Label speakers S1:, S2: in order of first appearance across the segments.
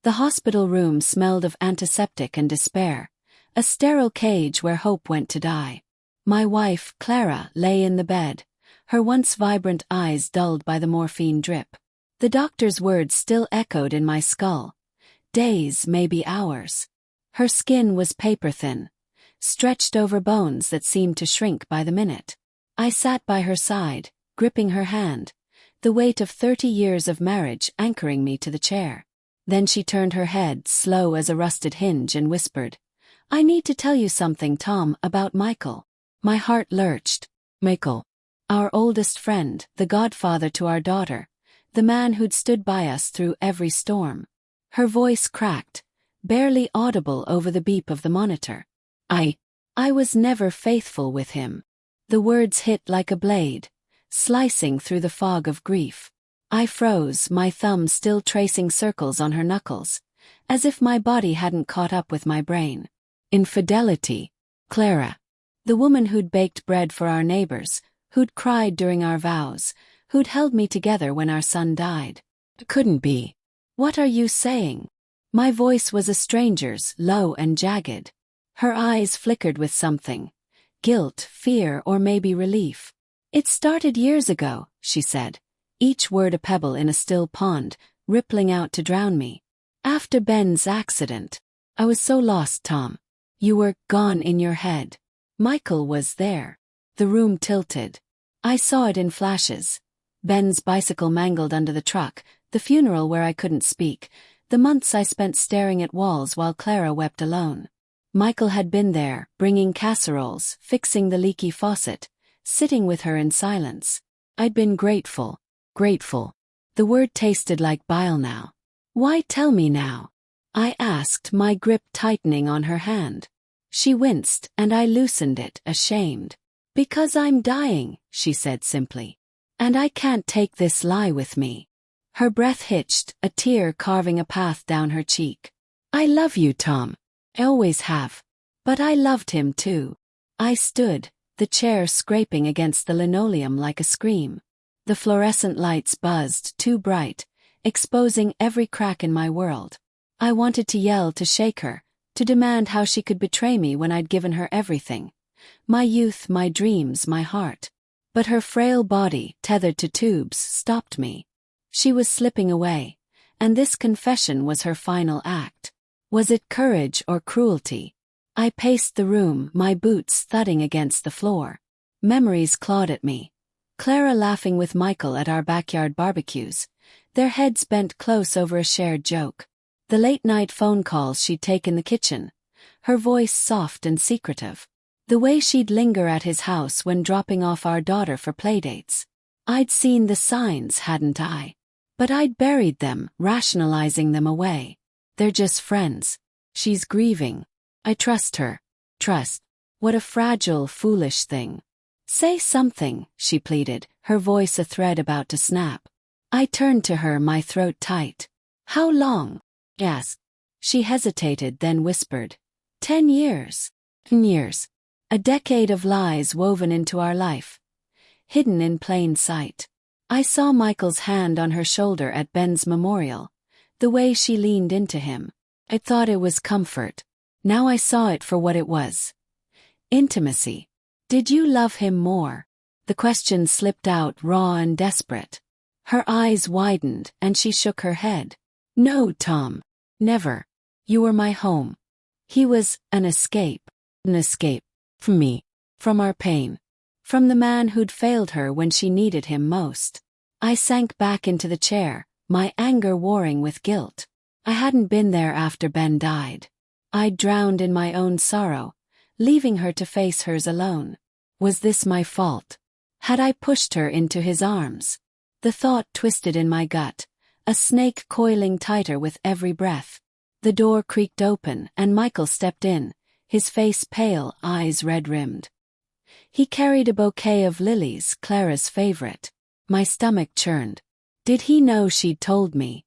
S1: The hospital room smelled of antiseptic and despair, a sterile cage where hope went to die. My wife, Clara, lay in the bed, her once vibrant eyes dulled by the morphine drip. The doctor's words still echoed in my skull. Days, maybe hours. Her skin was paper-thin, stretched over bones that seemed to shrink by the minute. I sat by her side, gripping her hand, the weight of 30 years of marriage anchoring me to the chair. Then she turned her head, slow as a rusted hinge, and whispered, "I need to tell you something, Tom, about Michael." My heart lurched. Michael. Our oldest friend, the godfather to our daughter, the man who'd stood by us through every storm. Her voice cracked, barely audible over the beep of the monitor. I was never faithful with him. The words hit like a blade, slicing through the fog of grief. I froze, my thumb still tracing circles on her knuckles, as if my body hadn't caught up with my brain. Infidelity. Clara. The woman who'd baked bread for our neighbors, who'd cried during our vows, who'd held me together when our son died. Couldn't be. What are you saying? My voice was a stranger's, low and jagged. Her eyes flickered with something. Guilt, fear, or maybe relief. "It started years ago," she said, each word a pebble in a still pond, rippling out to drown me. "After Ben's accident. I was so lost, Tom. You were gone in your head. Michael was there." The room tilted. I saw it in flashes. Ben's bicycle mangled under the truck, the funeral where I couldn't speak, the months I spent staring at walls while Clara wept alone. Michael had been there, bringing casseroles, fixing the leaky faucet, sitting with her in silence. I'd been grateful. The word tasted like bile now. "Why tell me now?" I asked, my grip tightening on her hand. She winced, and I loosened it, ashamed. "Because I'm dying," she said simply. "And I can't take this lie with me." Her breath hitched, a tear carving a path down her cheek. "I love you, Tom. I always have. But I loved him too." I stood, the chair scraping against the linoleum like a scream. The fluorescent lights buzzed, too bright, exposing every crack in my world. I wanted to yell, to shake her, to demand how she could betray me when I'd given her everything. My youth, my dreams, my heart. But her frail body, tethered to tubes, stopped me. She was slipping away, and this confession was her final act. Was it courage or cruelty? I paced the room, my boots thudding against the floor. Memories clawed at me. Clara laughing with Michael at our backyard barbecues, their heads bent close over a shared joke. The late-night phone calls she'd take in the kitchen, her voice soft and secretive. The way she'd linger at his house when dropping off our daughter for playdates. I'd seen the signs, hadn't I? But I'd buried them, rationalizing them away. They're just friends. She's grieving. I trust her. Trust. What a fragile, foolish thing. "Say something," she pleaded, her voice a thread about to snap. I turned to her, my throat tight. "How long?" I asked. She hesitated, then whispered, 10 years. 10 years. A decade of lies woven into our life. Hidden in plain sight. I saw Michael's hand on her shoulder at Ben's memorial, the way she leaned into him. I thought it was comfort. Now I saw it for what it was. Intimacy. "Did you love him more?" The question slipped out raw and desperate. Her eyes widened, and she shook her head. "No, Tom. Never. You were my home. He was an escape. An escape. From me. From our pain. From the man who'd failed her when she needed him most." I sank back into the chair, my anger warring with guilt. I hadn't been there after Ben died. I'd drowned in my own sorrow, leaving her to face hers alone. Was this my fault? Had I pushed her into his arms? The thought twisted in my gut, a snake coiling tighter with every breath. The door creaked open, and Michael stepped in, his face pale, eyes red-rimmed. He carried a bouquet of lilies, Clara's favorite. My stomach churned. Did he know she'd told me?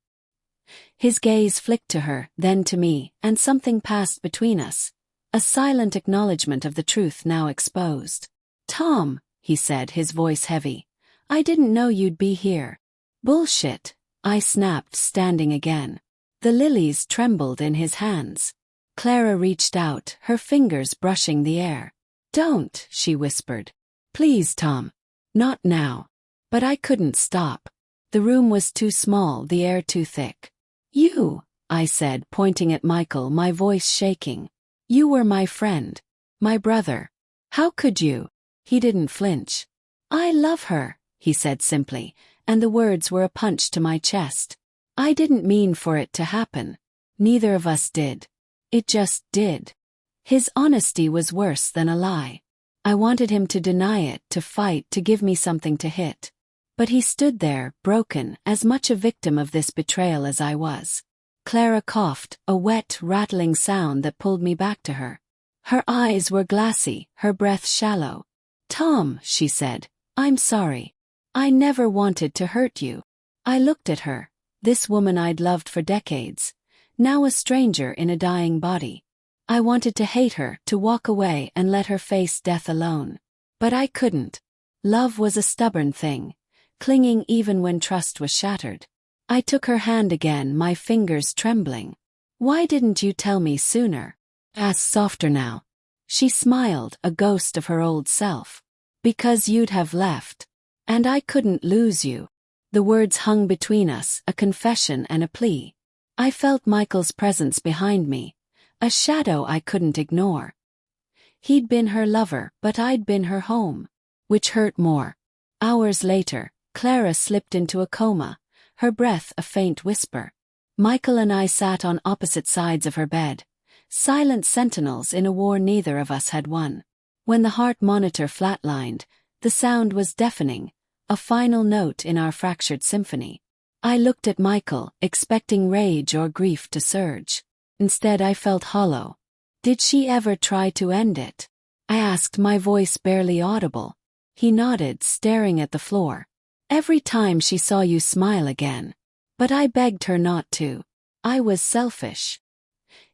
S1: His gaze flicked to her, then to me, and something passed between us. A silent acknowledgement of the truth now exposed. "Tom," he said, his voice heavy, "I didn't know you'd be here." "Bullshit," I snapped, standing again. The lilies trembled in his hands. Clara reached out, her fingers brushing the air. "Don't," she whispered. "Please, Tom. Not now." But I couldn't stop. The room was too small, the air too thick. "You," I said, pointing at Michael, my voice shaking. "You were my friend. My brother. How could you?" He didn't flinch. "I love her," he said simply, and the words were a punch to my chest. I didn't mean for it to happen. Neither of us did. It just did. His honesty was worse than a lie. I wanted him to deny it, to fight, to give me something to hit. But he stood there, broken, as much a victim of this betrayal as I was. Clara coughed, a wet, rattling sound that pulled me back to her. Her eyes were glassy, her breath shallow. "Tom," she said, "I'm sorry. I never wanted to hurt you." I looked at her, this woman I'd loved for decades, now a stranger in a dying body. I wanted to hate her, to walk away and let her face death alone. But I couldn't. Love was a stubborn thing, clinging even when trust was shattered. I took her hand again, my fingers trembling. "Why didn't you tell me sooner?" Asked softer now. She smiled, a ghost of her old self. "Because you'd have left. And I couldn't lose you." The words hung between us, a confession and a plea. I felt Michael's presence behind me, a shadow I couldn't ignore. He'd been her lover, but I'd been her home. Which hurt more. Hours later, Clara slipped into a coma, her breath a faint whisper. Michael and I sat on opposite sides of her bed, silent sentinels in a war neither of us had won. When the heart monitor flatlined, the sound was deafening, a final note in our fractured symphony. I looked at Michael, expecting rage or grief to surge. Instead, I felt hollow. "Did she ever try to end it?" I asked, my voice barely audible. He nodded, staring at the floor. "Every time she saw you smile again. But I begged her not to. I was selfish."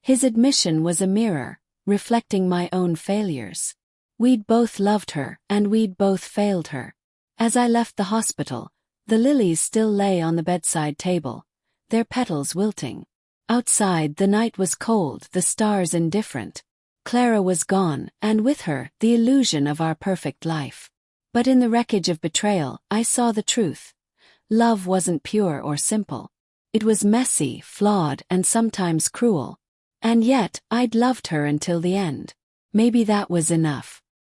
S1: His admission was a mirror, reflecting my own failures. We'd both loved her, and we'd both failed her. As I left the hospital, the lilies still lay on the bedside table, their petals wilting. Outside, the night was cold, the stars indifferent. Clara was gone, and with her, the illusion of our perfect life. But in the wreckage of betrayal, I saw the truth. Love wasn't pure or simple. It was messy, flawed, and sometimes cruel. And yet, I'd loved her until the end. Maybe that was enough.